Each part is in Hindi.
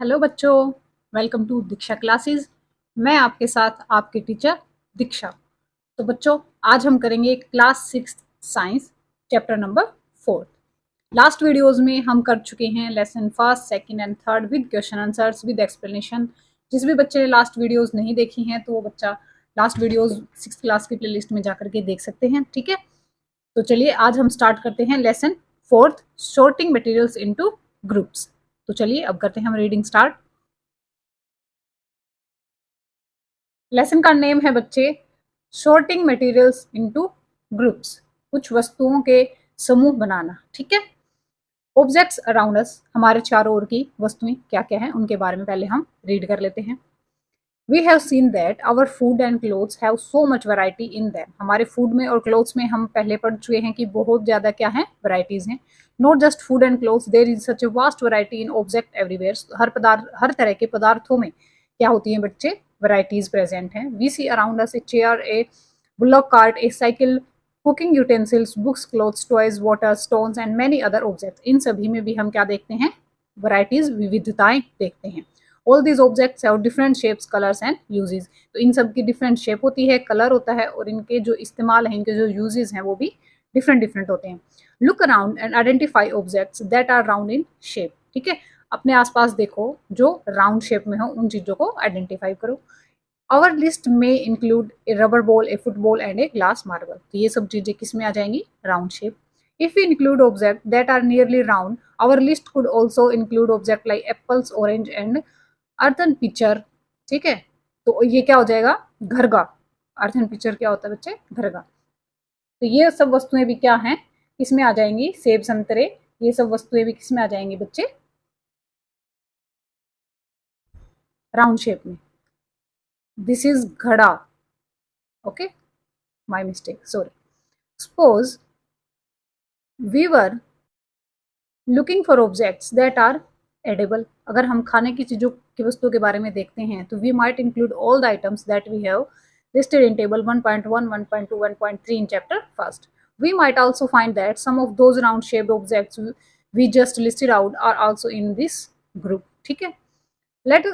हेलो बच्चों, वेलकम टू दीक्षा क्लासेस। मैं आपके साथ आपके टीचर दीक्षा। तो बच्चों, आज हम करेंगे class 6 science chapter number 4। Last videos में हम कर चुके हैं lesson first, second and third with question answers with explanation. जिस भी बच्चे ने लास्ट वीडियोस नहीं देखी हैं तो वो बच्चा लास्ट वीडियोस 6th क्लास की प्लेलिस्ट में जाकर के देख सकते हैं। ठीक है, तो चलिए आज हम स्टार्ट करते हैं lesson 4th, sorting materials into groups. तो चलिए अब करते हैं हम रीडिंग स्टार्ट। लेसन का नेम है बच्चे सॉर्टिंग मटेरियल्स इनटू ग्रुप्स, कुछ वस्तुओं के समूह बनाना। ठीक है, ऑब्जेक्ट्स अराउंड अस, हमारे चारों ओर की वस्तुएं क्या क्या हैं उनके बारे में पहले हम रीड कर लेते हैं। We have seen that our food and clothes have so much variety in them. हमारे फूड में और क्लोथ्स में हम पहले पढ़ चुके हैं कि बहुत ज्यादा क्या है, वैरायटीज हैं। Not just food and clothes, there is such a vast variety in object everywhere. हर तरह के पदार्थों में क्या होती हैं बच्चे, वैरायटीज प्रेजेंट हैं। We see around us a chair, a bullock cart, a cycle, cooking utensils, books, clothes, toys, water, stones and many other objects. इन सभी में भी हम क्या देखते हैं, वैरायटीज, विविधताएं देखते हैं। All these objects have different shapes, colours and uses. तो इन सब की डिफरेंट शेप होती है, कलर होता है और इनके जो इस्तेमाल है, इनके जो यूजेस हैं वो भी डिफरेंट डिफरेंट होते हैं। Look around and identify objects that are round in shape. ठीक है, अपने आसपास देखो जो राउंड शेप में हो, उन चीजों को आइडेंटिफाई करो। आवर लिस्ट में include a rubber ball, a football and a glass marble. तो ये सब चीजें किस में आ जाएंगी, round shape. If we include object that are nearly round, our list could also include object like apples, oranges and earthen pitcher. ठीक है, तो ये क्या हो जाएगा, घरगा। अर्थन पिक्चर क्या होता है बच्चे, घरगा। तो ये सब वस्तुएं भी क्या हैं, किसमें आ जाएंगी, सेब, संतरे, ये सब वस्तुएं भी किसमें आ जाएंगी बच्चे, राउंड शेप में। दिस इज घड़ा। Okay, my mistake, sorry. Suppose we were looking for objects that are edible. अगर हम खाने की चीजों की वस्तुओं के बारे में देखते हैं तो we might include all the items that we have listed in table 1.1, 1.2, 1.3 in chapter first. We might also find that some of those round shaped objects we just listed out are also in this group. ठीक है, let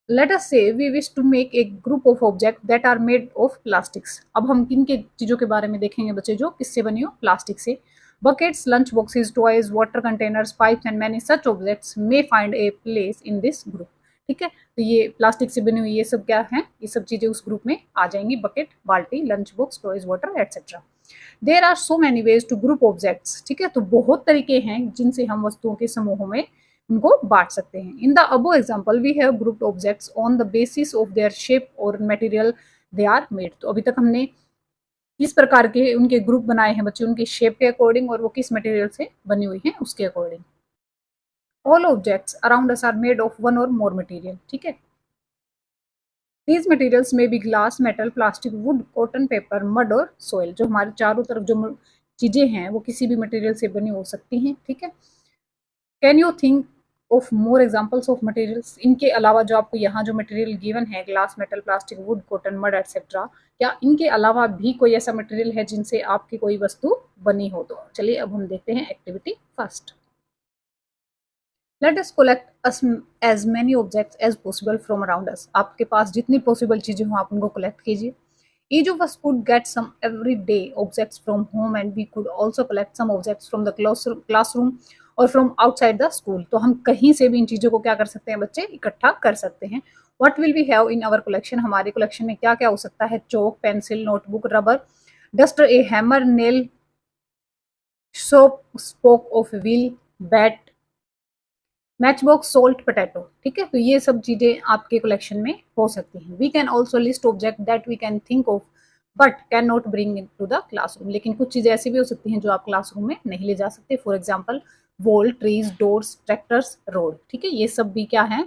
let us say we wish to make a group of objects that are made of plastics. अब हम किन के चीजों के बारे में देखेंगे बच्चे, जो किससे बनी हो, प्लास्टिक से। Buckets, lunch boxes, toys, water containers, pipes and many such objects may find a place in this group. ठीक है, तो ये प्लास्टिक से बनी हुई ये सब क्या है, ये सब चीजें उस ग्रुप में आ जाएंगी। बकेट, बाल्टी, lunch box, toys, water etcetera. There are so many ways to group objects. ठीक है, तो बहुत तरीके हैं जिनसे हम वस्तुओं के समूहों में उनको बांट सकते हैं। In the above example we have grouped objects on the basis of their shape और मटेरियल दे आर मेड। तो अभी तक हमने किस प्रकार के उनके ग्रुप बनाए हैं बच्चे, उनके शेप के अकॉर्डिंग और वो किस मटेरियल से बनी हुई हैं उसके according. All objects around us are made of one और मोर मटेरियल। ठीक है, these materials may be glass, metal, plastic, wood, cotton, paper, mud और सोयल। जो हमारे चारों तरफ जो चीजें हैं वो किसी भी मटेरियल से बनी हो सकती हैं। ठीक है, can you think of more examples of materials. इनके अलावा जो आपको यहाँ जो मटेरियल गिवन है, glass, metal, plastic, wood, cotton, mud etcetera, क्या इनके अलावा भी कोई ऐसा मटेरियल है जिनसे आपकी कोई वस्तु बनी हो। तो चलिए अब हम देखते हैं activity first. Let us collect as many objects as possible from around us. आपके पास जितनी पॉसिबल चीजें हो आप उनको कलेक्ट कीजिए। Each of us could get some everyday objects from home and we could also collect some objects from the classroom और फ्रॉम आउटसाइड द स्कूल। तो हम कहीं से भी इन चीजों को क्या कर सकते हैं बच्चे, इकट्ठा कर सकते हैं। What will we have in our collection, हमारे कलेक्शन में क्या क्या हो सकता है, chalk, pencil, notebook, rubber, duster, a hammer, nail, soap, spoke of wheel, bat, match box, salt, potato. ठीक है, तो ये सब चीजें आपके कलेक्शन में हो सकती हैं। We can also list object that we can think of but can not bring into the classroom. लेकिन कुछ चीजें ऐसी भी हो सकती हैं जो आप क्लासरूम में नहीं ले जा सकते। For example wall, trees, doors, tractors, road. ठीक है, ये सब भी क्या है,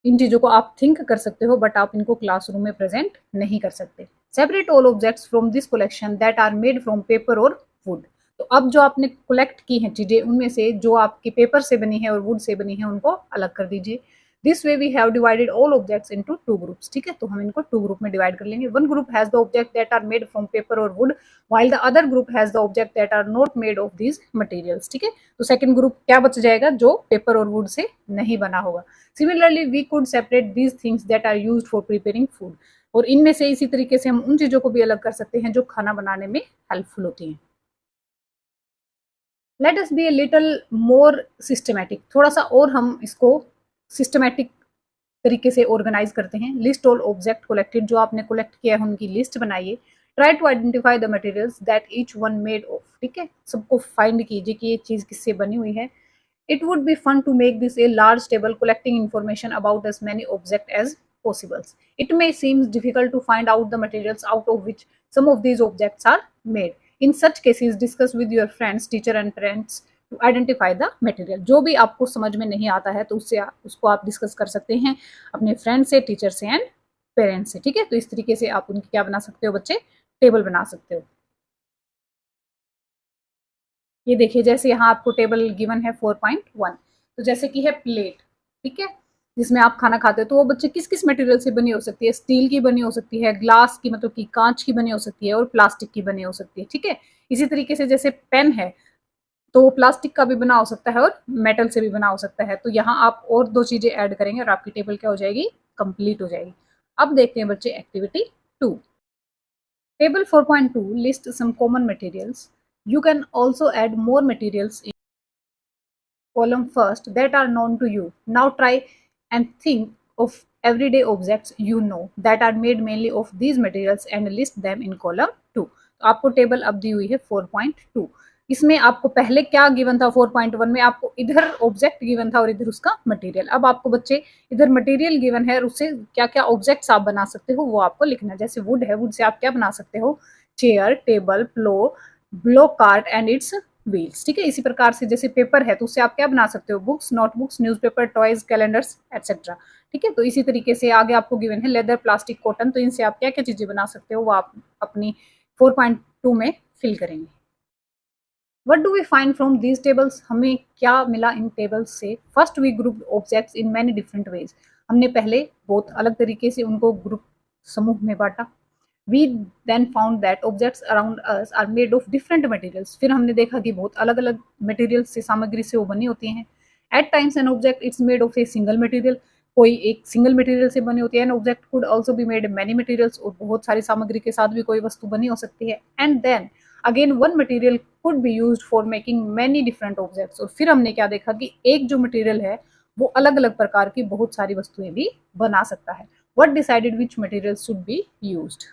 इन चीजों को आप थिंक कर सकते हो बट आप इनको क्लासरूम में प्रेजेंट नहीं कर सकते। Separate all objects from this collection that are made from paper और वुड। तो अब जो आपने कलेक्ट की हैं चीजें, उनमें से जो आपके पेपर से बनी है और वुड से बनी है उनको अलग कर दीजिए। This way we have divided all objects into two groups, ठीक है। तो हम इनको टू ग्रुप में डिवाइड कर लेंगे। One group has the object that are made from paper और wood, while the other group has the object that are not made of these materials, ठीक है। तो सेकंड ग्रुप क्या बच जाएगा, जो पेपर और वुड से नहीं बना होगा। Similarly we could separate these things that are used for preparing food, और इनमें से इसी तरीके से हम उन चीजों को भी अलग कर सकते हैं जो खाना बनाने में हेल्पफुल होती हैं। Let us B a little more systematic, थोड़ा सा और हम इसको सिस्टमैटिक तरीके से ऑर्गेनाइज करते हैं। लिस्ट ऑल ऑब्जेक्ट कलेक्टेड, जो आपने कलेक्ट किया है उनकी लिस्ट बनाइए। Try to identify the materials that each one made of, ठीक है। सबको फाइंड कीजिए कि ये चीज किससे बनी हुई है। It would be fun to make this a large table collecting information about as many objects as possible. It may seem difficult to find out the materials out of which some of these objects are made. In such cases, discuss with your friends, teacher and parents to identify the material. जो भी आपको समझ में नहीं आता है तो उसको आप डिस्कस कर सकते हैं अपने फ्रेंड से, टीचर से एंड पेरेंट्स से, ठीक है। तो इस तरीके से आप उनकी क्या बना सकते हो बच्चे, टेबल बना सकते हो। ये देखिए जैसे यहाँ आपको टेबल गिवन है 4.1, तो जैसे कि है प्लेट, ठीक है, जिसमें आप खाना खाते हो, तो वो बच्चे किस किस मटेरियल से बनी हो सकती है, स्टील की बनी हो सकती है, ग्लास की मतलब कि कांच की बनी हो सकती है, और प्लास्टिक की बनी हो सकती है, ठीक है। इसी तरीके से जैसे पेन है तो वो प्लास्टिक का भी बना हो सकता है और मेटल से भी बना हो सकता है। तो यहाँ आप और दो चीजें ऐड करेंगे और आपकी टेबल क्या हो जाएगी, कंप्लीट हो जाएगी। अब देखते हैं बच्चे activity 2। Table 4.2 lists some common materials. You can also add more materials in column first that are known to you. Now try and think of everyday objects you know that are made mainly of these materials and list them in column 2. तो आपको टेबल अब दी हुई है 4.2। इसमें आपको पहले क्या गिवन था, 4.1 में आपको इधर ऑब्जेक्ट गिवन था और इधर उसका मटेरियल। अब आपको बच्चे इधर मटेरियल गिवन है और उससे क्या क्या ऑब्जेक्ट्स आप बना सकते हो वो आपको लिखना है। जैसे वुड है, वुड से आप क्या बना सकते हो, chair, table, blow cart and it's wheels, ठीक है। इसी प्रकार से जैसे पेपर है तो उससे आप क्या बना सकते हो, books, notebooks, newspaper, toys, calendars etcetera, ठीक है। तो इसी तरीके से आगे आपको गिवन है लेदर, प्लास्टिक, कॉटन, तो इनसे आप क्या क्या चीजें बना सकते हो वो आप अपनी 4.2 में फिल करेंगे। What do we find from these tables, हमें क्या मिला इन टेबल्स से। First we group objects in many different ways, हमने पहले बहुत अलग तरीके से उनको ग्रुप समूह में बांटा। We then found that objects around us are made of different materials. फिर हमने देखा कि बहुत अलग अलग मटेरियल से, सामग्री से वो बनी होती हैं। At times an object is made of a single material. कोई एक सिंगल मटेरियल से बनी होती है। An object could also be made of many materials. और बहुत सारी सामग्री के साथ भी कोई वस्तु बनी हो सकती है। And then again one material could be used for making many different objects. और फिर हमने क्या देखा कि एक जो मटेरियल है वो अलग अलग प्रकार की बहुत सारी वस्तुएं भी बना सकता है। What decided which materials should be used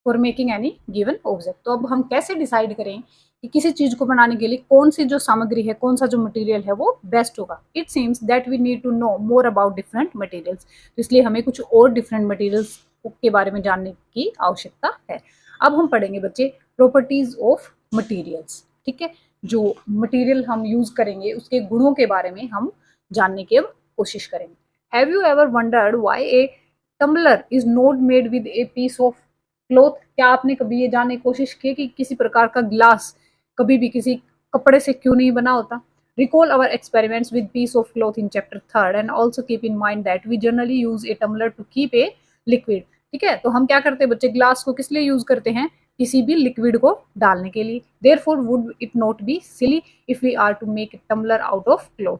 for making any given object. तो अब हम कैसे डिसाइड करें कि किसी चीज को बनाने के लिए कौन सी जो सामग्री है, कौन सा जो मटेरियल है वो बेस्ट होगा। It seems that we need to know more about different materials, तो इसलिए हमें कुछ और डिफरेंट मटेरियल्स के बारे में जानने की आवश्यकता है। अब हम पढ़ेंगे बच्चे प्रॉपर्टीज ऑफ मटेरियल्स, ठीक है। जो मटेरियल हम यूज करेंगे उसके गुणों के बारे में हम जानने की अब कोशिश करेंगे। Have you ever wondered why a tumbler is not made with a piece of cloth, क्या आपने कभी ये जानने की कोशिश की कि किसी प्रकार का ग्लास कभी भी किसी कपड़े से क्यों नहीं बना होता। Recall our experiments with piece of cloth in chapter 3 and also keep in mind that we generally use a tumbler to keep a liquid, ठीक है। तो हम क्या करते हैं बच्चे, ग्लास को किस लिए यूज करते हैं, किसी भी लिक्विड को डालने के लिए। Therefore would it not be silly if we are to make a tumbler out of cloth.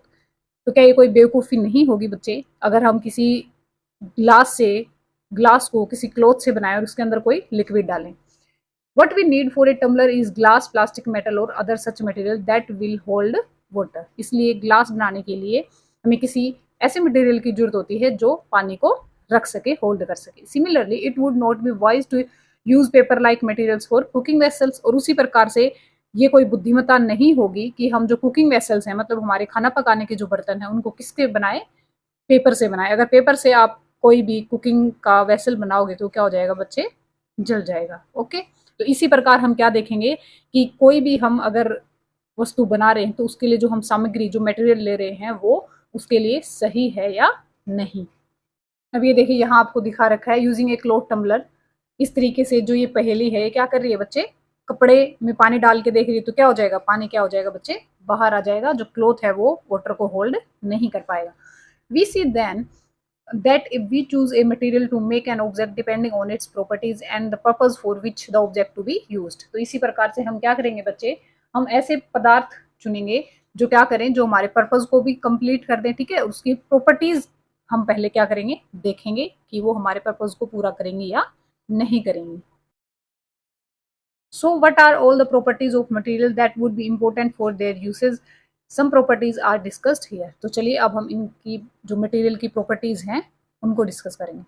तो क्या ये कोई बेवकूफ़ी नहीं होगी बच्चे अगर हम किसी ग्लास को किसी क्लॉथ से बनाएं और उसके अंदर कोई लिक्विड डालें। What we need for a tumbler is glass, plastic, metal और other such material that will hold water. इसलिए ग्लास बनाने के लिए हमें किसी ऐसे मटेरियल की जरूरत होती है जो पानी को रख सके, होल्ड कर सके। Similarly it would not be wise to use paper like materials for cooking vessels, और उसी प्रकार से ये कोई बुद्धिमत्ता नहीं होगी कि हम जो कुकिंग वेसल्स हैं, मतलब हमारे खाना पकाने के जो बर्तन हैं, उनको किसके बनाए, पेपर से बनाए। अगर पेपर से आप कोई भी कुकिंग का वेसल बनाओगे तो क्या हो जाएगा बच्चे, जल जाएगा। ओके, तो इसी प्रकार हम क्या देखेंगे कि कोई भी हम अगर वस्तु बना रहे हैं तो उसके लिए जो हम सामग्री, जो मटेरियल ले रहे हैं वो उसके लिए सही है या नहीं। अब ये देखिए यहाँ आपको दिखा रखा है यूजिंग ए क्लॉथ टम्बलर। इस तरीके से जो ये पहेली है क्या कर रही है बच्चे, कपड़े में पानी डाल के देख रही है तो क्या हो जाएगा, पानी क्या हो जाएगा बच्चे, बाहर आ जाएगा। जो क्लॉथ है वो वाटर को होल्ड नहीं कर पाएगा। We see then that if we choose a material to make an object depending on its properties and the purpose for which the object to be used। तो इसी प्रकार से हम क्या करेंगे बच्चे, हम ऐसे पदार्थ चुनेंगे जो क्या करें, जो हमारे पर्पस को भी कंप्लीट कर दें, ठीक है, उसकी प्रॉपर्टीज हम पहले क्या करेंगे, देखेंगे कि वो हमारे पर्पस को पूरा करेंगी या नहीं करेंगी। So what are all the properties of material that would be important for their uses? Some properties are discussed here। तो चलिए अब हम इनकी जो मटेरियल की प्रॉपर्टीज हैं उनको डिस्कस करेंगे।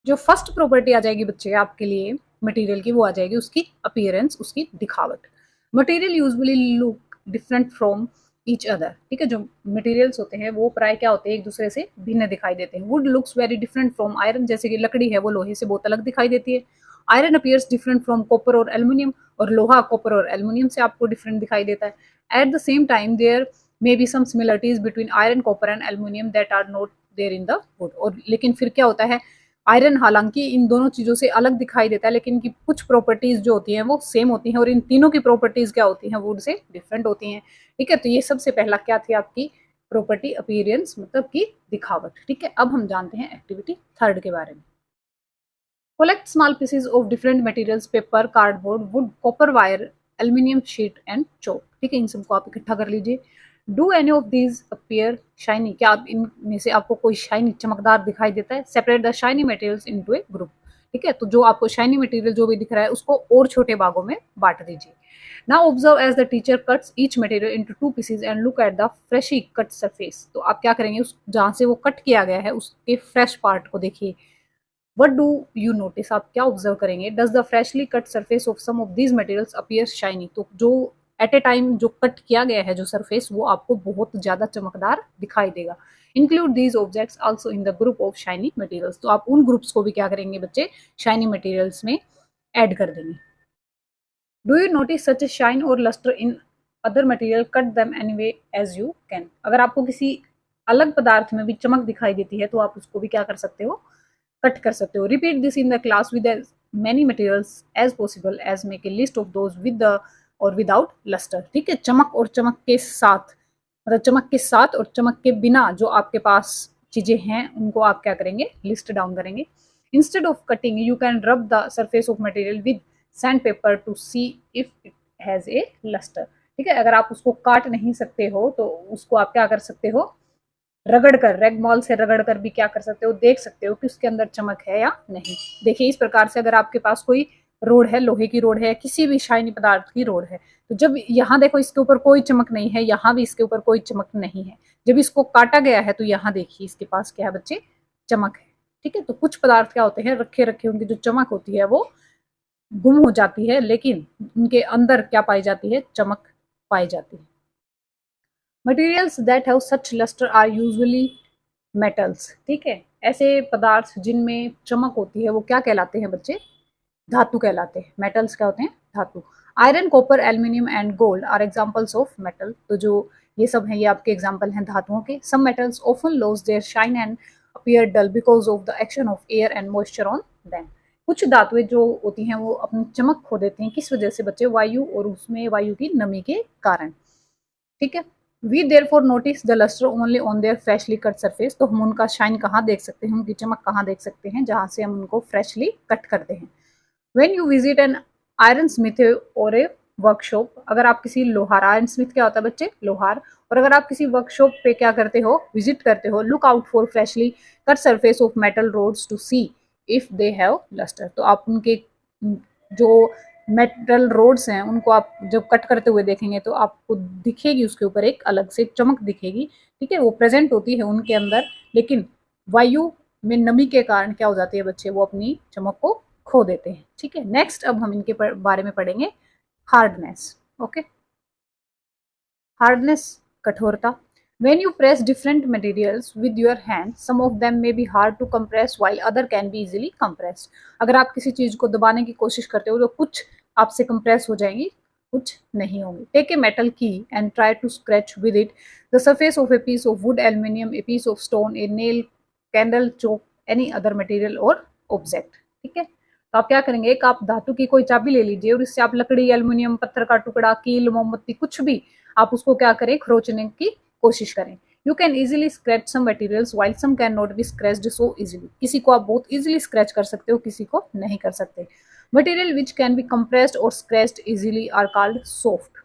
जो फर्स्ट प्रॉपर्टी आ जाएगी बच्चे आपके लिए मटेरियल की, वो आ जाएगी उसकी अपीयरेंस, उसकी दिखावट। Material usually look different from each other, ठीक है, जो मटेरियल्स होते हैं वो प्राय क्या होते हैं, एक दूसरे से भिन्न दिखाई देते हैं। Would looks very different from iron, जैसे कि लकड़ी है वो लोहे से बहुत अलग दिखाई देती है। Iron appears different from copper और एल्यूमिनियम, और लोहा कॉपर और एल्यूमिनियम से आपको डिफरेंट दिखाई देता है। At the same time there may be some similarities between iron, copper and aluminium that are not there in the wood. और लेकिन फिर क्या होता है, आयरन हालांकि इन दोनों चीजों से अलग दिखाई देता है, लेकिन इनकी कुछ प्रॉपर्टीज जो होती हैं वो सेम होती हैं, और इन तीनों की प्रॉपर्टीज क्या होती हैं, वुड से डिफरेंट होती हैं। ठीक है, तो ये सबसे पहला क्या थी आपकी प्रॉपर्टी, अपीयरेंस, मतलब की दिखावट। ठीक है, अब हम जानते हैं एक्टिविटी थर्ड के बारे में। Collect small pieces of different materials, paper, cardboard, wood, copper wire, aluminium sheet and chalk. ठीक है, इन सबको आप इकट्ठा कर लीजिए। Do any of these appear shiny, क्या आप इनमें से आपको कोई शाइनी चमकदार दिखाई देता है? Separate the shiny materials into A group. ठीक है, तो जो आपको शाइनी मटेरियल जो भी दिख रहा है उसको और छोटे भागों में बांट दीजिए। Now observe as the teacher cuts each material into two pieces and look at the freshly cut surface. तो आप क्या करेंगे, उस जहां से वो कट किया गया है उसके फ्रेश पार्ट को देखिए। वट डू यू नोटिस, आप क्या ऑब्जर्व करेंगे? Does the freshly cut surface of some of these materials appear shiny. तो जो एट ए टाइम जो कट किया गया है जो सरफेस, वो आपको बहुत ज्यादा चमकदार दिखाई देगा। Include these objects also in the group of shiny materials. तो आप उन ग्रुप्स को भी क्या करेंगे बच्चे, शाइनी मटेरियल्स में ऐड कर देंगे। Do you notice such a shine और lustre in other material, cut them anyway as you can. अगर आपको किसी अलग पदार्थ में भी चमक दिखाई देती है तो आप उसको भी क्या कर सकते हो, कट कर सकते हो। Repeat this in the class with as many materials as possible as make a list of those with the और विदाउट लस्टर। ठीक है, चमक और चमक के साथ, मतलब चमक के साथ और चमक के बिना जो आपके पास चीजें हैं उनको आप क्या करेंगे, लिस्ट डाउन करेंगे। Instead of cutting you can rub the surface of material with sand paper to see if it has a lustre. ठीक है, अगर आप उसको काट नहीं सकते हो तो उसको आप क्या कर सकते हो, रगड़ कर, रेगमॉल से रगड़ कर भी क्या कर सकते हो, देख सकते हो कि उसके अंदर चमक है या नहीं। देखिए इस प्रकार से अगर आपके पास कोई रोड है, लोहे की रोड है, किसी भी शाइनी पदार्थ की रोड है, तो जब यहाँ देखो इसके ऊपर कोई चमक नहीं है, यहाँ भी इसके ऊपर कोई चमक नहीं है, जब इसको काटा गया है तो यहाँ देखिए इसके पास क्या है बच्चे, चमक है। ठीक है, तो कुछ पदार्थ क्या होते हैं, रखे रखे उनकी जो चमक होती है वो गुम हो जाती है, लेकिन उनके अंदर क्या पाई जाती है, चमक पाई जाती है। Materials that have such lustre are usually metals. ठीक है, ऐसे पदार्थ जिनमें चमक होती है वो क्या कहलाते हैं बच्चे, धातु कहलाते हैं। मेटल्स क्या होते हैं, धातु। Iron, copper, aluminium and gold are examples of metal. तो जो ये सब हैं ये आपके एग्जांपल हैं धातुओं के। Some metals often lose their shine and appear dull because of the action of air and moisture on them. कुछ धातुएं जो होती हैं वो अपनी चमक खो देती हैं, किस वजह से बच्चे, वायु, और उसमें वायु की नमी के कारण। ठीक है, we therefore notice the lustre only on their freshly cut surface. तो हम उनका शाइन कहाँ देख सकते हैं, उनकी चमक कहाँ देख सकते हैं, जहां से हम उनको फ्रेशली कट करते हैं। When you visit an iron smith और ए वर्कशॉप, अगर आप किसी लोहार, आयरन स्मिथ क्या होता है बच्चे, लोहार, और अगर आप किसी वर्कशॉप पे क्या करते हो, विजिट करते हो, look out for freshly cut surface of metal rods to see if they have lustre. तो आप उनके जो मेटल रोड्स हैं उनको आप जब कट करते हुए देखेंगे तो आपको दिखेगी उसके ऊपर एक अलग से चमक दिखेगी। ठीक है, वो प्रेजेंट होती है उनके अंदर, लेकिन वायु में नमी के कारण क्या हो जाती है बच्चे, वो अपनी चमक को खो देते हैं। ठीक है, नेक्स्ट अब हम इनके बारे में पढ़ेंगे हार्डनेस। ओके, हार्डनेस, कठोरता। When you press different materials with your hand, some of them may be hard to compress while other can be easily compressed. अगर आप किसी चीज को दबाने की कोशिश करते हो तो कुछ आपसे कंप्रेस हो जाएंगी, कुछ नहीं होंगी। Take a metal key and try to scratch with it the surface of a piece of wood, aluminum, a piece of stone, a nail, candle, chalk, any other material or object. ठीक है, तो आप क्या करेंगे, एक आप धातु की कोई चाबी ले लीजिए और इससे आप लकड़ी, एल्युमिनियम, पत्थर का टुकड़ा, कील, मोमबत्ती, कुछ भी आप उसको क्या करें, खरोचने की कोशिश करें। You can easily scratch some materials while some can not be scratched so easily. किसी को आप बहुत इजिली स्क्रैच कर सकते हो, किसी को नहीं कर सकते। Material which can be compressed और scratched easily are called soft.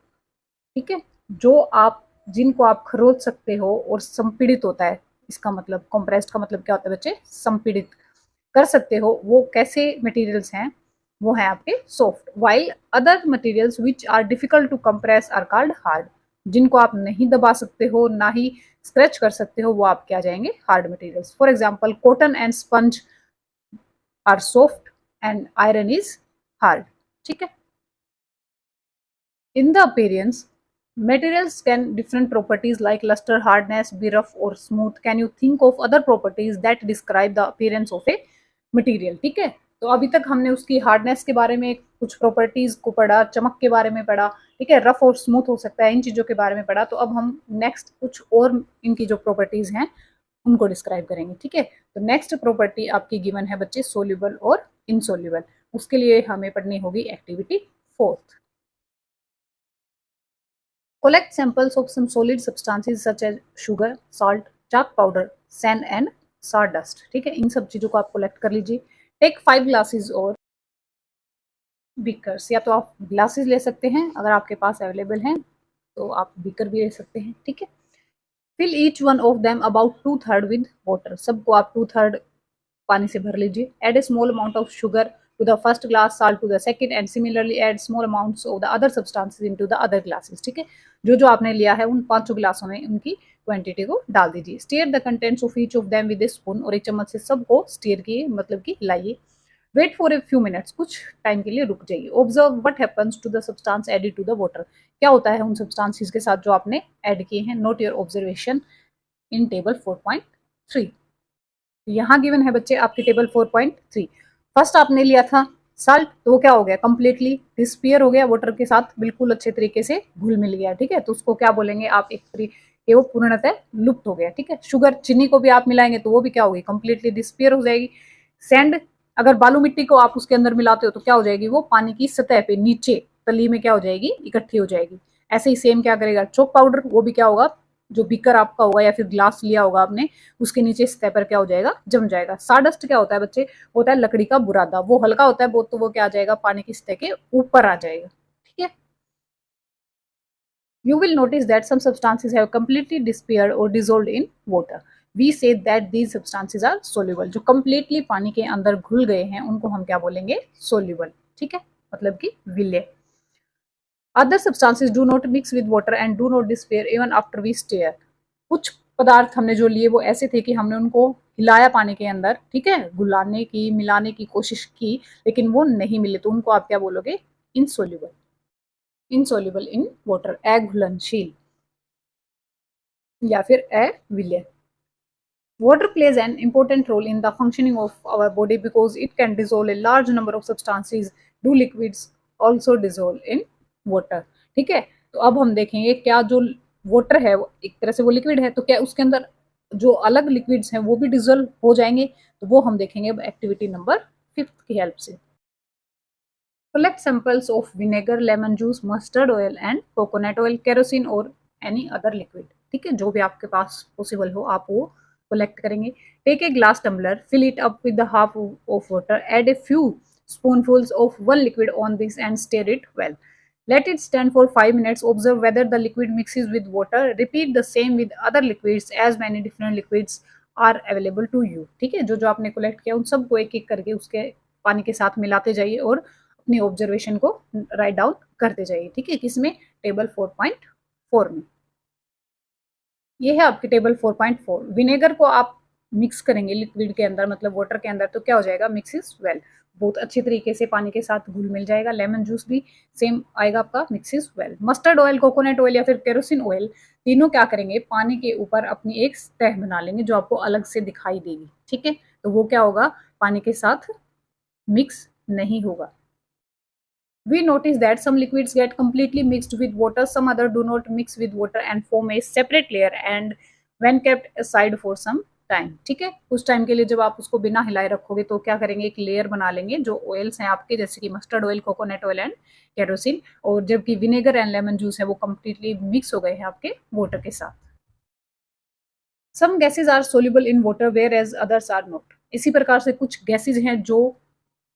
ठीक है, जो आप जिनको आप खरोच सकते हो और संपीड़ित होता है, इसका मतलब कंप्रेस्ड का मतलब क्या होता है बच्चे, संपीड़ित कर सकते हो, वो कैसे मटेरियल्स हैं, वो है आपके soft. While other materials which are difficult to compress are called hard. जिनको आप नहीं दबा सकते हो, ना ही स्क्रैच कर सकते हो, वो आप क्या जाएंगे, hard materials. For example cotton and sponge are soft and iron is hard. ठीक है। In the appearance, materials can different properties like luster, hardness, be rough or smooth. Can you think of other properties that describe the appearance of a material? ठीक है, तो अभी तक हमने उसकी हार्डनेस के बारे में कुछ प्रॉपर्टीज को पढ़ा, चमक के बारे में पढ़ा, ठीक है, रफ और स्मूथ हो सकता है, इन चीजों के बारे में पढ़ा। तो अब हम नेक्स्ट कुछ और इनकी जो प्रॉपर्टीज हैं उनको डिस्क्राइब करेंगे। ठीक है, तो नेक्स्ट प्रॉपर्टी आपकी गिवन है बच्चे सोल्यूबल और इनसोल्यूबल। उसके लिए हमें पढ़नी होगी activity 4th। Collect samples of some solid substances such as sugar, salt, chalk powder, sand and sawdust। ठीक है, इन सब चीजों को आप कलेक्ट कर लीजिए। टेक 5 ग्लासेस और बीकर्स, या तो आप ग्लासेस ले सकते हैं अगर आपके पास अवेलेबल हैं, तो आप बीकर भी ले सकते हैं। ठीक है, fill each one of them about 2/3 with water. सबको आप 2/3 पानी से भर लीजिए। Add a small amount of sugar to the first glass, salt to the second, and similarly add small amounts of the other substances into the other glasses। ठीक है, जो जो आपने लिया है उन 5 ग्लासों में उनकी क्वांटिटी को डाल दीजिए। Stir the contents of each of them with a spoon, और एक चम्मच से सबको स्टीयर किए, मतलब कि हिलाइए। Wait for a few minutes, कुछ टाइम के लिए रुक जाइए। Observe what happens to the substance added to the water, क्या होता है उन सब्सटेंसेस के साथ जो आपने ऐड किए हैं। Not your observation in table 4.3। यहाँ गिवन है बच्चे आपके टेबल 4.3। फर्स्ट आपने लिया था साल्ट, तो वो क्या हो गया, कंप्लीटली डिस्पियर हो गया, वाटर के साथ बिल्कुल अच्छे तरीके से घुल मिल गया। ठीक है, तो उसको क्या बोलेंगे आप, एक तरीके वो पूर्णतः लुप्त हो गया। ठीक है, शुगर, चीनी को भी आप मिलाएंगे तो वो भी क्या होगी, कंप्लीटली डिस्पियर हो जाएगी। सैंड, अगर बालू मिट्टी को आप उसके अंदर मिलाते हो तो क्या हो जाएगी, वो पानी की सतह पे नीचे तली में क्या हो जाएगी, इकट्ठी हो जाएगी। ऐसे ही सेम क्या करेगा चॉक पाउडर, वो भी क्या होगा, जो बीकर आपका होगा या फिर ग्लास लिया होगा आपने, उसके नीचे सतह पर क्या हो जाएगा, जम जाएगा। साडस्ट क्या होता है बच्चे, होता है लकड़ी का बुरादा, वो हल्का होता है बहुत, तो वो क्या आ जाएगा, पानी की सतह के ऊपर आ जाएगा। ठीक है, you will notice that some substances have completely disappeared or dissolved in water. We say that these substances are soluble। जो completely पानी के अंदर घुल गए हैं उनको हम क्या बोलेंगे, soluble। ठीक है, मतलब कि विलेय। Other substances do not mix with water and do not disappear even after we stir। कुछ पदार्थ हमने जो लिए वो ऐसे थे कि हमने उनको हिलाया पानी के अंदर, ठीक है, घुलाने की, मिलाने की कोशिश की, लेकिन वो नहीं मिले, तो उनको आप क्या बोलोगे, इनसोल्यूबल। इनसोल्यूबल इन वाटर, अघुलनशील या फिर अविलेय। Water plays an important role in the functioning of our body because it can dissolve a large number of substances. Do liquids also dissolve in water? ठीक है, तो अब हम देखेंगे क्या जो वाटर है एक तरह से वो लिक्विड है, तो क्या उसके अंदर जो अलग लिक्विड्स हैं वो भी डिजोल्व हो जाएंगे, तो वो हम देखेंगे एक्टिविटी नंबर 5 की हेल्प से। Collect samples of vinegar, lemon juice, mustard oil and coconut oil, kerosene और any other liquid। ठीक है, जो भी आपके पास पॉसिबल हो आप वो कलेक्ट करेंगे। Take a glass tumbler, fill it up with the half of water, add a few spoonfuls of one liquid on this and stir it well. Let it stand for 5 minutes. Observe whether the liquid mixes with water. Repeat the same with other liquids as many different liquids are available to you। ठीक है, जो जो आपने कलेक्ट किया उन सबको एक एक करके उसके पानी के साथ मिलाते जाइए और अपनी ऑब्जर्वेशन को राइट डाउन करते जाइए। ठीक है, किसमें, टेबल 4.4 में। ये है आपकी टेबल 4.4। विनेगर को आप मिक्स करेंगे लिक्विड के अंदर, मतलब वाटर के अंदर, तो क्या हो जाएगा, मिक्सिस वेल, बहुत अच्छी तरीके से पानी के साथ घुल मिल जाएगा। लेमन जूस भी सेम आएगा आपका, mixes well. Mustard oil, coconut oil या फिर केरोसिन ऑयल, तीनों क्या करेंगे, पानी के ऊपर अपनी एक सतह बना लेंगे जो आपको अलग से दिखाई देगी। ठीक है, तो वो क्या होगा, पानी के साथ मिक्स नहीं होगा। We notice that some liquids get completely mixed with water, some other do not mix with water and form a separate layer and when kept aside for some time। ठीक है, कुछ टाइम के लिए जब आप उसको बिना हिलाए रखोगे तो क्या करेंगे, एक लेयर बना लेंगे जो ऑयल्स हैं आपके, जैसे कि mustard oil, coconut oil and kerosene, और जबकि विनेगर एंड लेमन जूस है वो कम्प्लीटली मिक्स हो गए हैं आपके वाटर के साथ। Some gases are soluble in water whereas others are not. इसी प्रकार से कुछ गैसेज हैं जो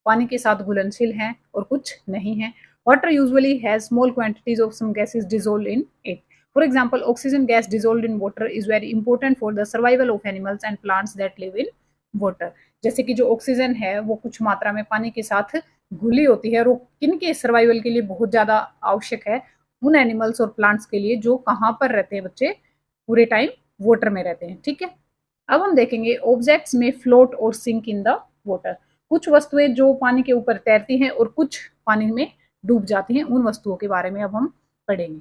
पानी के साथ घुलनशील हैं और कुछ नहीं हैं। Water usually has small quantities of some gases dissolved in it. For example, oxygen gas dissolved in water is very important for the survival of animals and plants that live in water. जैसे कि जो ऑक्सीजन है वो कुछ मात्रा में पानी के साथ घुली होती है और वो किनके सर्वाइवल के लिए बहुत ज्यादा आवश्यक है, उन एनिमल्स और प्लांट्स के लिए जो कहाँ पर रहते हैं बच्चे, पूरे टाइम वाटर में रहते हैं। ठीक है, अब हम देखेंगे ऑब्जेक्ट्स में फ्लोट और सिंक इन द वाटर। कुछ वस्तुएं जो पानी के ऊपर तैरती हैं और कुछ पानी में डूब जाती हैं, उन वस्तुओं के बारे में अब हम पढ़ेंगे।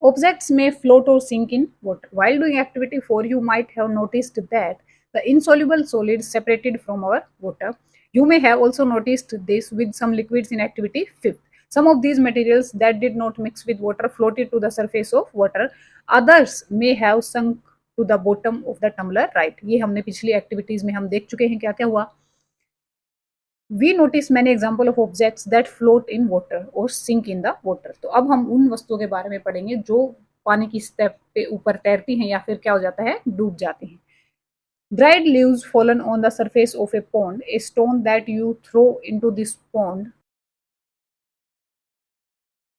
Objects may float or sink in water. While doing activity 4, you might have noticed that the insoluble solids separated from our water. You may have also noticed this with some liquids in activity 5. Some of these materials that did not mix with water floated to the surface of water. Others may have sunk to the bottom of the tumbler. Right? ये हमने पिछली एक्टिविटीज में हम देख चुके हैं क्या क्या हुआ। We notice many example of objects that float in water और सिंक इन द वाटर। तो अब हम उन वस्तुओं के बारे में पढ़ेंगे जो पानी की सतह पे ऊपर तैरती हैं या फिर क्या हो जाता है, डूब जाती हैं। Dried leaves fallen on the surface of a pond, a stone that you throw into this pond,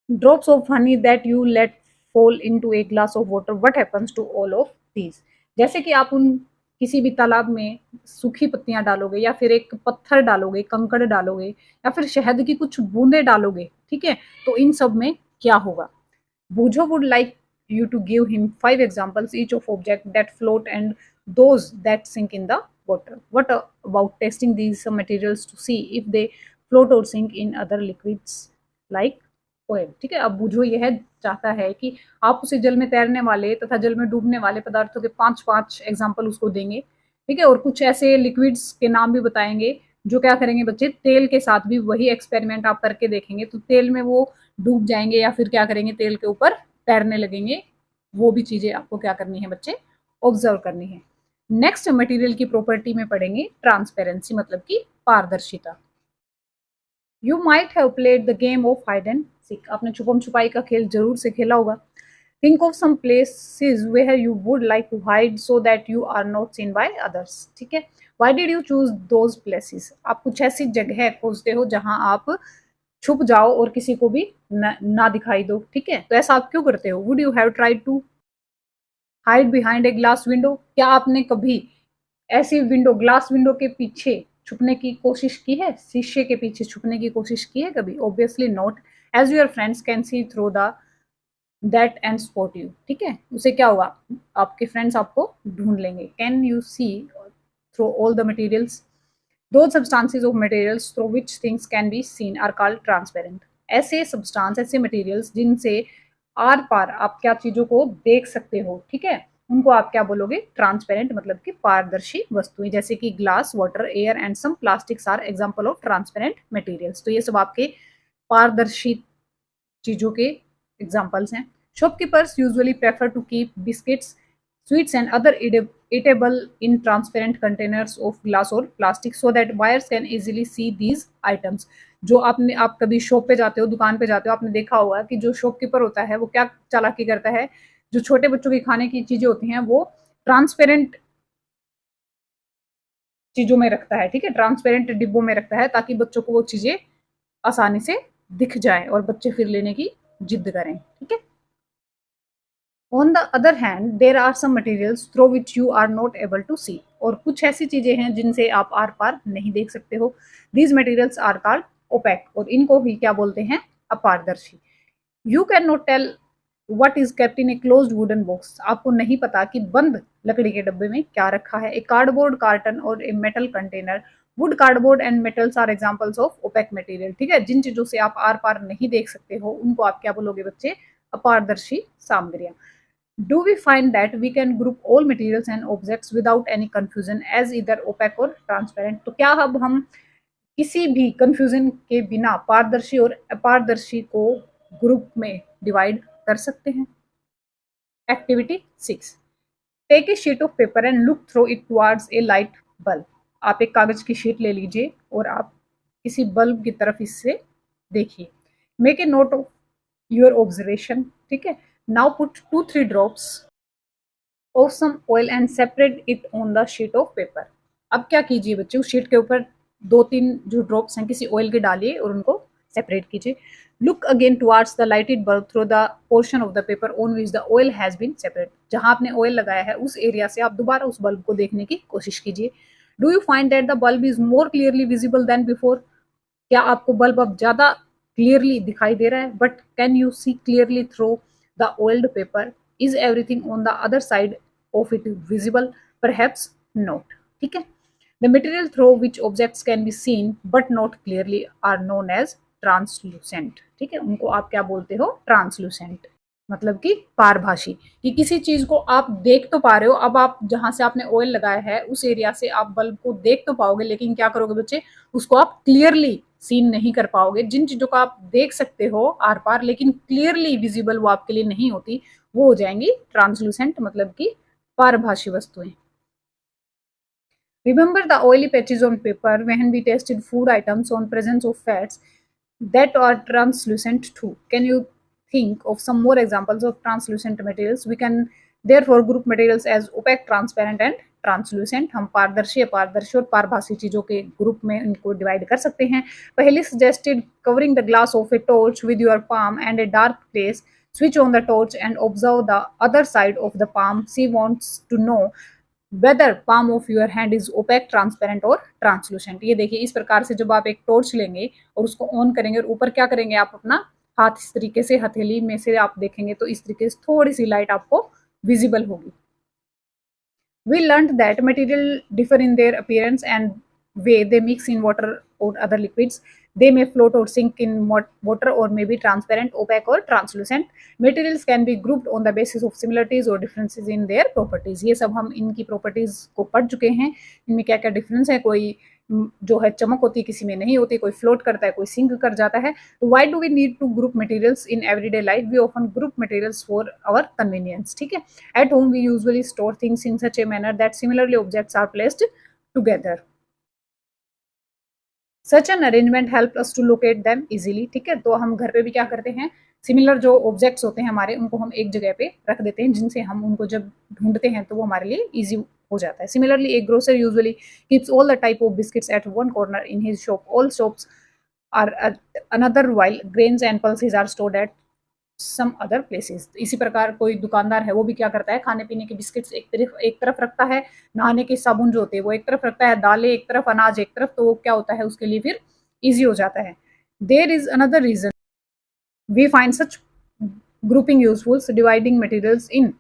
drops of honey that you let fall into a glass of water. What happens to all of these? जैसे कि आप उन किसी भी तालाब में सूखी पत्तियां डालोगे या फिर एक पत्थर डालोगे, कंकड़ डालोगे या फिर शहद की कुछ बूंदे डालोगे, ठीक है, तो इन सब में क्या होगा। Bujo would like you to give him 5 examples each of objects that float and those that sink in the water. What about testing these materials to see if they float or sink in other liquids like oil? ठीक है, अब बुझो यह चाहता है कि आप उसे जल में तैरने वाले तथा जल में डूबने वाले पदार्थों के 5 एग्जाम्पल उसको देंगे, ठीक है, और कुछ ऐसे लिक्विड्स के नाम भी बताएंगे जो क्या करेंगे बच्चे, तेल के साथ भी वही एक्सपेरिमेंट आप करके देखेंगे तो तेल में वो डूब जाएंगे या फिर क्या करेंगे, तेल के ऊपर तैरने लगेंगे। वो भी चीजें आपको क्या करनी है बच्चे, ऑब्जर्व करनी है। नेक्स्ट मटेरियल की प्रॉपर्टी में पढ़ेंगे ट्रांसपेरेंसी, मतलब कि पारदर्शिता। You might have played the game of hide and seek. आपने छुपम छुपाई का खेल जरूर से खेला होगा। Think of some places where you would like to hide so that you are not seen by others. ठीक है, why did you choose those places? आप कुछ ऐसी जगह खोजते हो जहां आप छुप जाओ और किसी को भी ना दिखाई दो। ठीक है, तो ऐसा आप क्यों करते हो? Would you have tried to hide behind a glass window? क्या आपने कभी ऐसी विंडो, ग्लास विंडो के पीछे छुपने की कोशिश की है, शीशे के पीछे छुपने की कोशिश की है कभी? Obviously not, as your friends can see through the that and spot you. ठीक है, उसे क्या होगा, आपके फ्रेंड्स आपको ढूंढ लेंगे। Can you see through all the materials? Those substances of materials through which things can be seen are called transparent. ऐसे सब्सटेंस, ऐसे मटेरियल्स जिनसे आर पार आप क्या चीजों को देख सकते हो, ठीक है, उनको आप क्या बोलोगे, ट्रांसपेरेंट, मतलब कि पारदर्शी वस्तुएं। जैसे कि glass, water, air and some plastics are example of transparent materials. तो ये सब आपके पारदर्शी चीजों के एग्जांपल्स हैं। Shopkeepers usually prefer to keep biscuits, sweets and other eatable in transparent containers of glass or plastic so that buyers can easily see these items. जो आप कभी शॉप पे जाते हो, दुकान पे जाते हो, आपने देखा होगा कि जो शॉपकीपर होता है वो क्या चालाकी करता है, जो छोटे बच्चों की खाने की चीजें होती हैं वो ट्रांसपेरेंट चीजों में रखता है। ठीक है, ट्रांसपेरेंट डिब्बों में रखता है ताकि बच्चों को वो चीजें आसानी से दिख जाए और बच्चे फिर लेने की जिद करें। ठीक है, On the other hand, there are some materials through which you are not able to see. और कुछ ऐसी चीजें हैं जिनसे आप आर पार नहीं देख सकते हो। These materials are called opaque और इनको ही क्या बोलते हैं, अपारदर्शी। You cannot tell what is kept in a closed wooden box. आपको नहीं पता कि बंद लकड़ी के डब्बे में क्या रखा है। A cardboard carton और a metal container. Wood, cardboard and metals are examples of opaque material. ठीक है, जिन चीजों से आप आर पार नहीं देख सकते हो उनको आप क्या बोलोगे बच्चे, अपारदर्शी सामग्रियां। Do we find that we can group all materials and objects without any confusion as either opaque or transparent? तो क्या अब हम किसी भी कंफ्यूजन के बिना पारदर्शी और अपारदर्शी को ग्रुप में डिवाइड कर सकते हैं? Activity 6, take a sheet of paper and look through it towards a light bulb. आप एक कागज की शीट ले लीजिए और आप किसी बल्ब की तरफ इससे देखिए। Make a note of your observation. ठीक है, now put 2-3 drops of some oil and separate it on the sheet of paper. अब क्या कीजिए बच्चे, उस शीट के ऊपर 2-3 जो ड्रॉप्स हैं किसी ऑयल के डालिए और उनको सेपरेट कीजिए. Look again towards the lighted bulb through the portion of the paper on which the oil has been separate. जहां आपने ऑयल लगाया है उस एरिया से आप दोबारा उस बल्ब को देखने की कोशिश कीजिए. Do you find that the bulb is more clearly visible than before. क्या आपको बल्ब अब ज्यादा क्लियरली दिखाई दे रहा है. But can you see clearly through the old paper. Is everything on the other side of it visible. Perhaps not. ठीक है. The material through which objects can be seen but not clearly are known as translucent. ठीक है, उनको आप क्या बोलते हो, ट्रांसलूसेंट. मतलब कि पारभाषी, कि किसी चीज को आप देख तो पा रहे हो. अब आप जहां से आपने ऑयल लगाया है उस एरिया से आप बल्ब को देख तो पाओगे, लेकिन क्या करोगे बच्चे, उसको आप क्लियरली सीन नहीं कर पाओगे. जिन चीजों को आप देख सकते हो आर पार लेकिन क्लियरली विजिबल वो आपके लिए नहीं होती, वो हो जाएंगी ट्रांसलूसेंट, मतलब कि पारभाषी वस्तुएं. Remember the oily patches on paper when we tested food items on presence of fats that are translucent too. Can you think of some more examples of translucent materials? We can therefore group materials as opaque, transparent and translucent. हम पारदर्शी, अपारदर्शी और पारभासी चीजों के ग्रुप में इनको डिवाइड कर सकते हैं. पहले suggested covering the glass of a torch with your palm and a dark place. Switch on the torch and observe the other side of the palm. She wants to know whether palm of your hand is opaque, transparent और translucent. ये देखिए, इस प्रकार से जब आप एक टॉर्च लेंगे और उसको ऑन करेंगे और ऊपर क्या करेंगे, आप अपना हाथ इस तरीके से हथेली में से आप देखेंगे तो इस तरीके से थोड़ी सी लाइट आपको विजिबल होगी. We learned that material differ in their appearance and way they mix in water or other liquids. They may float or sink in water or may be transparent, opaque or translucent. Materials can be grouped on the basis of similarities or differences in their properties. ये सब हम इनकी properties को पढ़ चुके हैं. इनमें क्या क्या difference है, कोई जो है चमक होती है, किसी में नहीं होती, कोई फ्लोट करता है, कोई सिंक कर जाता है. तो why do we need to group materials in everyday life? We often group materials for our convenience. ठीक है. At home we usually store things in such a manner that similarly objects are placed together. Such an arrangement helps us to locate them easily. ठीक है. तो हम घर पे भी क्या करते हैं, सिमिलर जो ऑब्जेक्ट्स होते हैं हमारे, उनको हम एक जगह पे रख देते हैं, जिनसे हम उनको जब ढूंढते हैं तो वो हमारे लिए इजी हो जाता है. Similarly, a grocer usually keeps all the type of biscuits at one corner in his shop. All shops are at another, while grains and pulses are stored at some other places. इसी प्रकार कोई दुकानदार है वो भी क्या करता है, खाने पीने के बिस्किट्स एक तरफ रखता है, नहाने के साबुन जो होते हैं वो एक तरफ रखता है, दालें एक तरफ, अनाज एक तरफ. तो वो क्या होता है, उसके लिए फिर इजी हो जाता है. There is another reason we find such grouping useful. So dividing materials in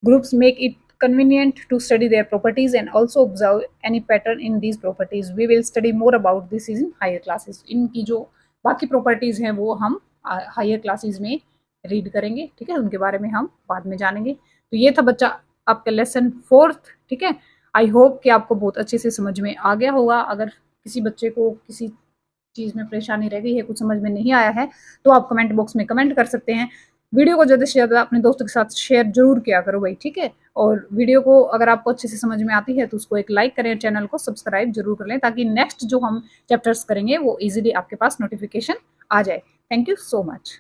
groups make it convenient to study their properties and also observe any pattern in these properties. We will study more about this in higher classes. इनकी जो बाकी प्रॉपर्टीज हैं वो हम हायर क्लासेस में रीड करेंगे. ठीक है, उनके बारे में हम बाद में जानेंगे. तो ये था बच्चा आपका लेसन 4th. ठीक है, आई होप कि आपको बहुत अच्छे से समझ में आ गया होगा. अगर किसी बच्चे को किसी चीज़ में परेशानी रह गई है, कुछ समझ में नहीं आया है, तो आप कमेंट बॉक्स में कमेंट कर सकते हैं. वीडियो को ज़्यादा से ज़्यादा अपने दोस्तों के साथ शेयर जरूर किया करो भाई. ठीक है, और वीडियो को अगर आपको अच्छे से समझ में आती है तो उसको एक लाइक करें, चैनल को सब्सक्राइब जरूर कर लें, ताकि नेक्स्ट जो हम चैप्टर्स करेंगे वो इजीली आपके पास नोटिफिकेशन आ जाए. Thank you so much.